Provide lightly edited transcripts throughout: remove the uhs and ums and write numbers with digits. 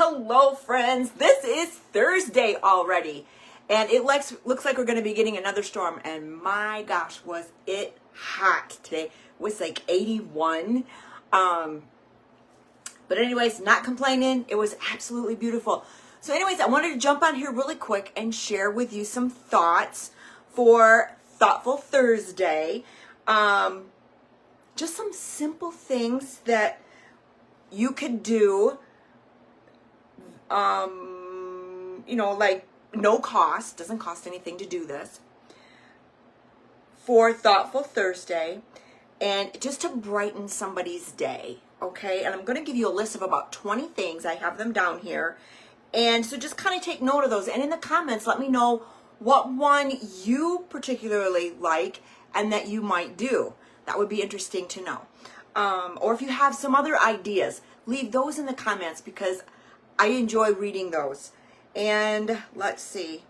Hello, friends. This is Thursday already, and it looks like we're going to be getting another storm. And my gosh, was it hot today? It was like 81. But anyways, not complaining. It was absolutely beautiful. So anyways, I wanted to jump on here really quick and share with you some thoughts for Thoughtful Thursday. Just some simple things that you could do, like no cost, doesn't cost anything to do this, for Thoughtful Thursday, and just to brighten somebody's day, okay? And I'm going to give you a list of about 20 things. I have them down here. And so just kind of take note of those. And in the comments, let me know what one you particularly like and that you might do. That would be interesting to know. Or if you have some other ideas, leave those in the comments because I enjoy reading those. And let's see.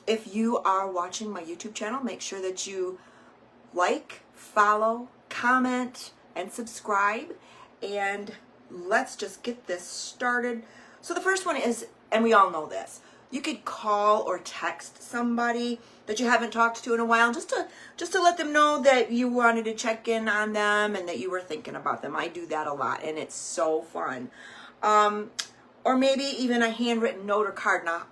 If you are watching my YouTube channel, make sure that you like, follow, comment, and subscribe. And let's just get this started. So the first one is, and we all know this, you could call or text somebody that you haven't talked to in a while just to let them know that you wanted to check in on them and that you were thinking about them. I do that a lot, and it's so fun. Or maybe even a handwritten note or card. Now,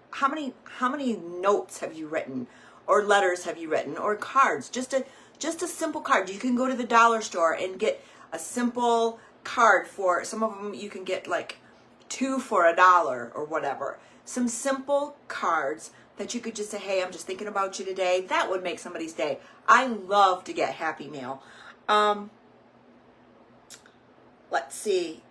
how many notes have you written, or letters have you written, or cards? Just a simple card. You can go to the dollar store and get a simple card for, some of them you can get like 2 for $1 or whatever. Some simple cards that you could just say, hey, I'm just thinking about you today. That would make somebody's day. I love to get happy mail. Let's see.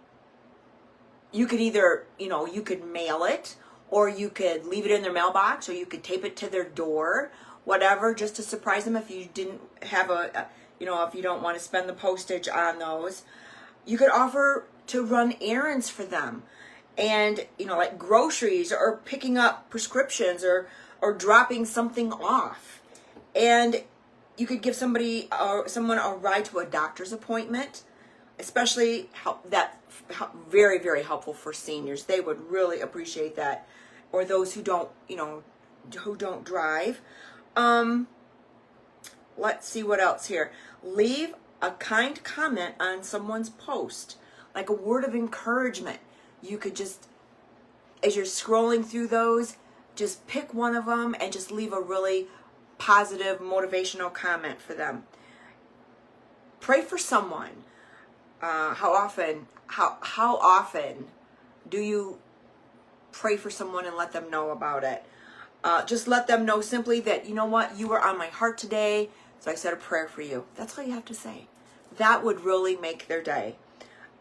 You could either, you could mail it, or you could leave it in their mailbox, or you could tape it to their door, whatever, just to surprise them if you didn't have if you don't want to spend the postage on those. You could offer to run errands for them, and, like groceries, or picking up prescriptions, or dropping something off. And you could give someone a ride to a doctor's appointment, especially very, very helpful for seniors. They would really appreciate that, or those who don't drive. Let's see what else here. Leave a kind comment on someone's post, like a word of encouragement. You could just, as you're scrolling through those, just pick one of them and just leave a really positive, motivational comment for them. Pray for someone. How often do you pray for someone and let them know about it? Just let them know simply that, you know what, you were on my heart today, so I said a prayer for you. That's all you have to say. That would really make their day.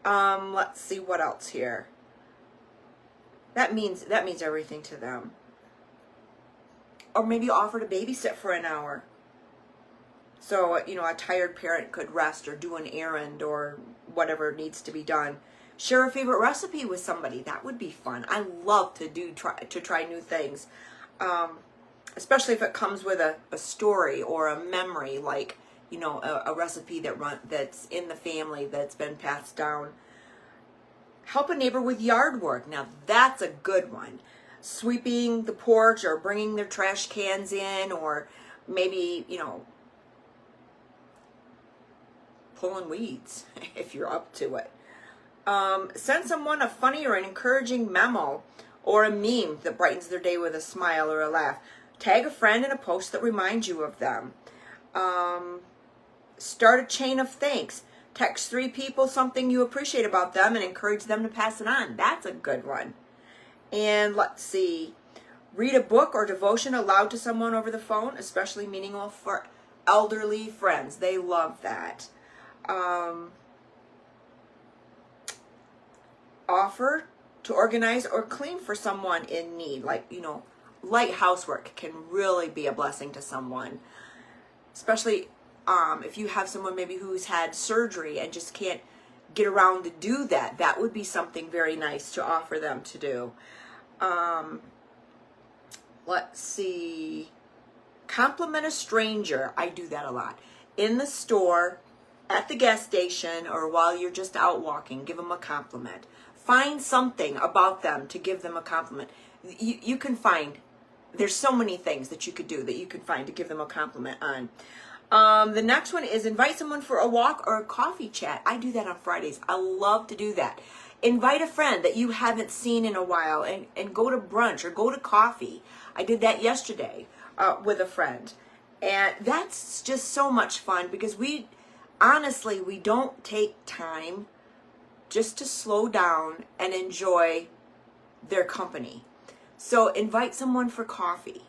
Let's see what else here. That means everything to them. Or maybe offer to babysit for an hour. So, a tired parent could rest or do an errand or whatever needs to be done. Share a favorite recipe with somebody. That would be fun. I love to try new things. Especially if it comes with a story or a memory, like, a recipe that's in the family that's been passed down. Help a neighbor with yard work. Now, that's a good one. Sweeping the porch, or bringing their trash cans in, or maybe, pulling weeds if you're up to it. Send someone a funny or an encouraging memo or a meme that brightens their day with a smile or a laugh. Tag a friend in a post that reminds you of them. Start a chain of thanks. Text 3 people something you appreciate about them and encourage them to pass it on. That's a good one. And let's see. Read a book or devotion aloud to someone over the phone, especially meaningful for elderly friends. They love that. Offer to organize or clean for someone in need. Like, light housework can really be a blessing to someone. Especially if you have someone maybe who's had surgery and just can't get around to do that. That would be something very nice to offer them to do. Let's see. Compliment a stranger. I do that a lot. In the store, at the gas station or while you're just out walking, give them a compliment. Find something about them to give them a compliment. You can find, there's so many things that you could do that you can find to give them a compliment on. The next one is invite someone for a walk or a coffee chat. I do that on Fridays. I love to do that. Invite a friend that you haven't seen in a while and go to brunch or go to coffee. I did that yesterday with a friend. And that's just so much fun because honestly, we don't take time just to slow down and enjoy their company. So invite someone for coffee.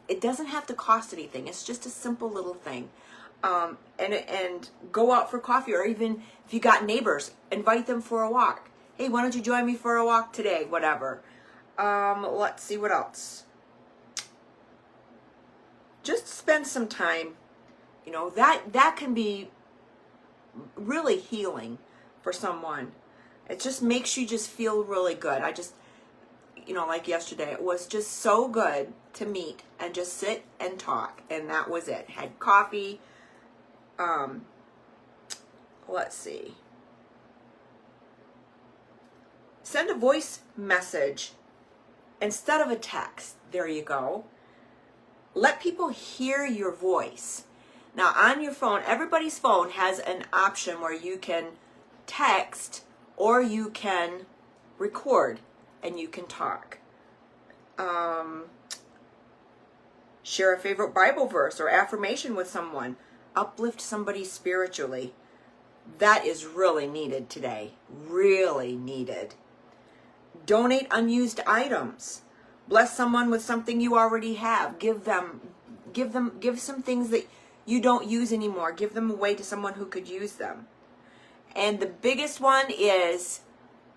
It doesn't have to cost anything. It's just a simple little thing. And go out for coffee, or even if you got neighbors, invite them for a walk. Hey, why don't you join me for a walk today? Whatever. Let's see what else. Just spend some time. You know, that can be really healing for someone. It just makes you just feel really good. Like yesterday, it was just so good to meet and just sit and talk, and that was it. Had coffee. Let's see. Send a voice message instead of a text. There you go. Let people hear your voice. Now on your phone, everybody's phone has an option where you can text or you can record and you can talk. Share a favorite Bible verse or affirmation with someone. Uplift somebody spiritually. That is really needed today. Really needed. Donate unused items. Bless someone with something you already have. Give some things that you don't use anymore. Give them away to someone who could use them. And the biggest one is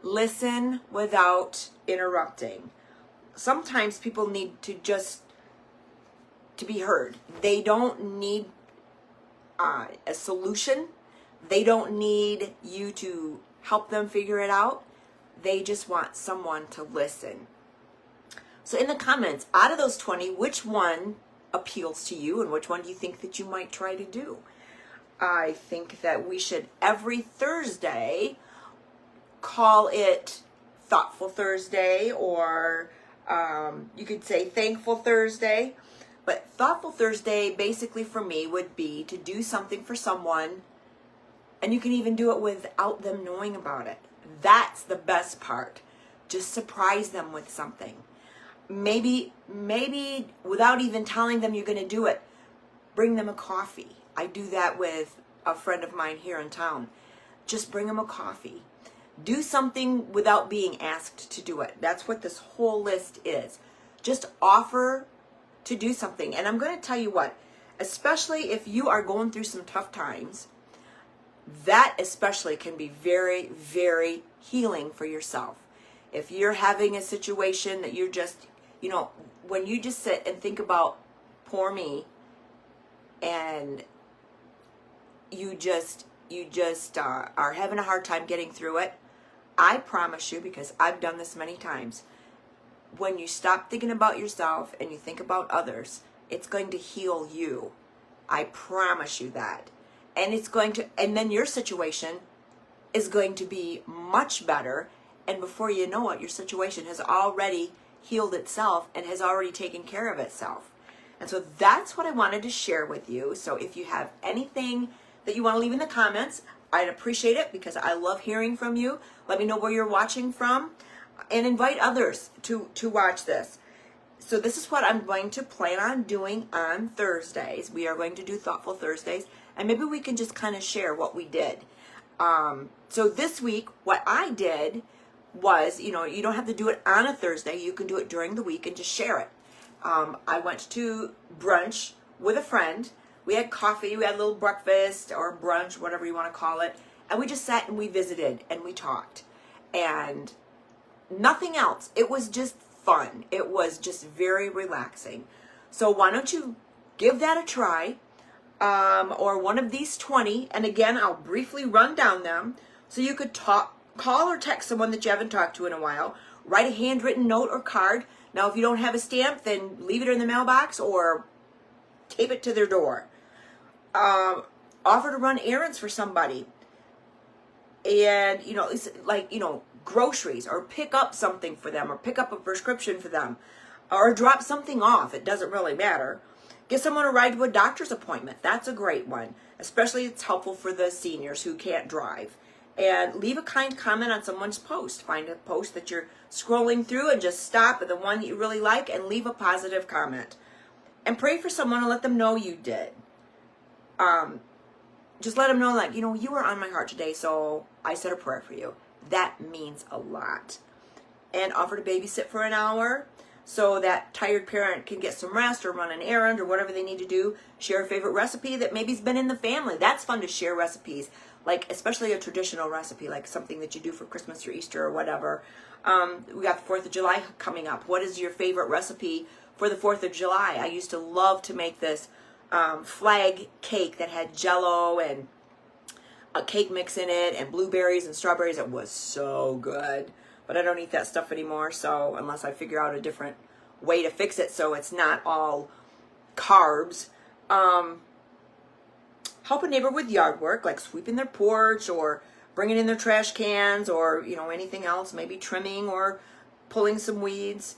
listen without interrupting. Sometimes people need to be heard. They don't need a solution. They don't need you to help them figure it out. They just want someone to listen. So in the comments, out of those 20, which one appeals to you and which one do you think that you might try to do? I think that we should every Thursday call it Thoughtful Thursday, or you could say Thankful Thursday. But Thoughtful Thursday basically for me would be to do something for someone, and you can even do it without them knowing about it. That's the best part. Just surprise them with something. Maybe without even telling them you're going to do it, bring them a coffee. I do that with a friend of mine here in town. Just bring them a coffee. Do something without being asked to do it. That's what this whole list is. Just offer to do something. And I'm going to tell you what, especially if you are going through some tough times, that especially can be very, very healing for yourself. If you're having a situation that you're just, when you just sit and think about poor me, and you just are having a hard time getting through it, I promise you, because I've done this many times, when you stop thinking about yourself and you think about others, it's going to heal you. I promise you that. And then your situation is going to be much better. And before you know it, your situation has already healed itself and has already taken care of itself. And so that's what I wanted to share with you. So if you have anything that you want to leave in the comments, I'd appreciate it because I love hearing from you. Let me know where you're watching from and invite others to watch this. So this is what I'm going to plan on doing on Thursdays. We are going to do Thoughtful Thursdays, and maybe we can just kind of share what we did. So this week, what I did was, you don't have to do it on a Thursday. You can do it during the week and just share it. I went to brunch with a friend. We had coffee, we had a little breakfast or brunch, whatever you want to call it. And we just sat and we visited and we talked. And nothing else. It was just fun. It was just very relaxing. So why don't you give that a try? Or one of these 20. And again, I'll briefly run down them. So you could call or text someone that you haven't talked to in a while. Write a handwritten note or card. Now, if you don't have a stamp, then leave it in the mailbox or tape it to their door. offer to run errands for somebody. And, it's like, groceries, or pick up something for them, or pick up a prescription for them, or drop something off. It doesn't really matter. Get someone a ride to a doctor's appointment. That's a great one. Especially it's helpful for the seniors who can't drive. And leave a kind comment on someone's post. Find a post that you're scrolling through and just stop at the one that you really like and leave a positive comment. And pray for someone and let them know you did. Just let them know, like, you were on my heart today, so I said a prayer for you. That means a lot. And offer to babysit for an hour so that tired parent can get some rest or run an errand or whatever they need to do. Share a favorite recipe that maybe's been in the family. That's fun to share recipes, like especially a traditional recipe, like something that you do for Christmas or Easter or whatever. We got the 4th of July coming up. What is your favorite recipe for the 4th of July? I used to love to make this flag cake that had Jell-O and a cake mix in it and blueberries and strawberries. It was so good, but I don't eat that stuff anymore, so unless I figure out a different way to fix it so it's not all carbs. Help a neighbor with yard work, like sweeping their porch or bringing in their trash cans, or anything else, maybe trimming or pulling some weeds.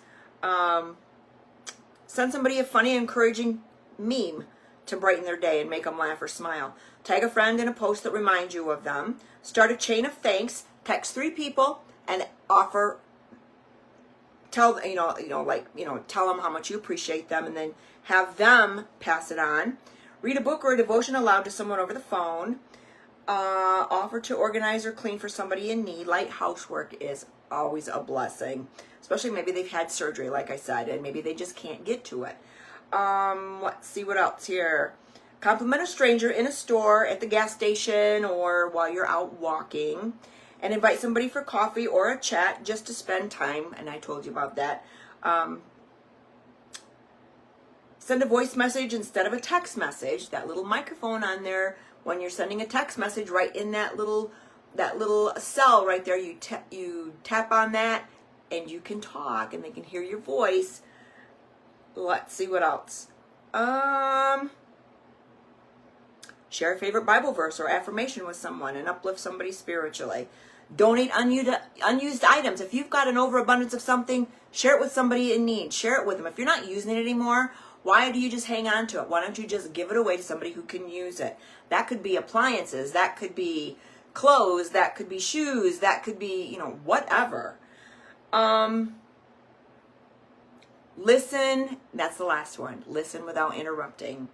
Send somebody a funny, encouraging meme to brighten their day and make them laugh or smile. Tag a friend in a post that reminds you of them. Start a chain of thanks. Text 3 people and tell them how much you appreciate them, and then have them pass it on. Read a book or a devotion aloud to someone over the phone. Offer to organize or clean for somebody in need. Light housework is always a blessing, especially maybe they've had surgery, like I said, and maybe they just can't get to it. Let's see what else here. Compliment a stranger in a store, at the gas station, or while you're out walking. And invite somebody for coffee or a chat just to spend time. And I told you about that. Send a voice message instead of a text message. That little microphone on there, when you're sending a text message, right in that little cell right there, you tap on that and you can talk and they can hear your voice. Let's see what else. Share a favorite Bible verse or affirmation with someone and uplift somebody spiritually. Donate unused items. If you've got an overabundance of something, share it with somebody in need. Share it with them. If you're not using it anymore, why do you just hang on to it? Why don't you just give it away to somebody who can use it? That could be appliances. That could be clothes. That could be shoes. That could be, whatever. Listen. That's the last one. Listen without interrupting.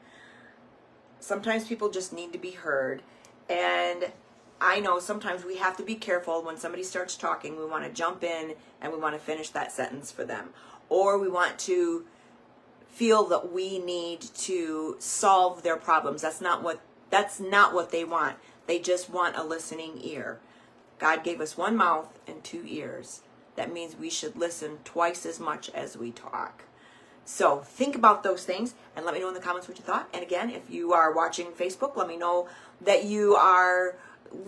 Sometimes people just need to be heard. And I know sometimes we have to be careful when somebody starts talking. We want to jump in and we want to finish that sentence for them. Or we want to feel that we need to solve their problems. That's not what they want. They just want a listening ear. God gave us one mouth and 2 ears. That means we should listen twice as much as we talk. So think about those things and let me know in the comments what you thought. And again, if you are watching Facebook, let me know that you are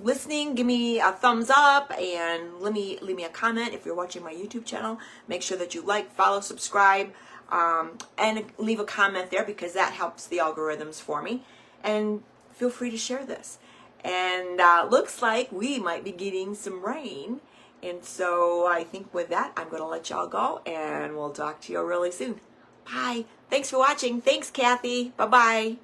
listening. Give me a thumbs up and leave me a comment. If you're watching my YouTube channel, make sure that you like, follow, subscribe, and leave a comment there, because that helps the algorithms for me. And feel free to share this. And looks like we might be getting some rain. And so I think with that, I'm going to let y'all go, and we'll talk to you really soon. Bye. Thanks for watching. Thanks, Kathy. Bye-bye.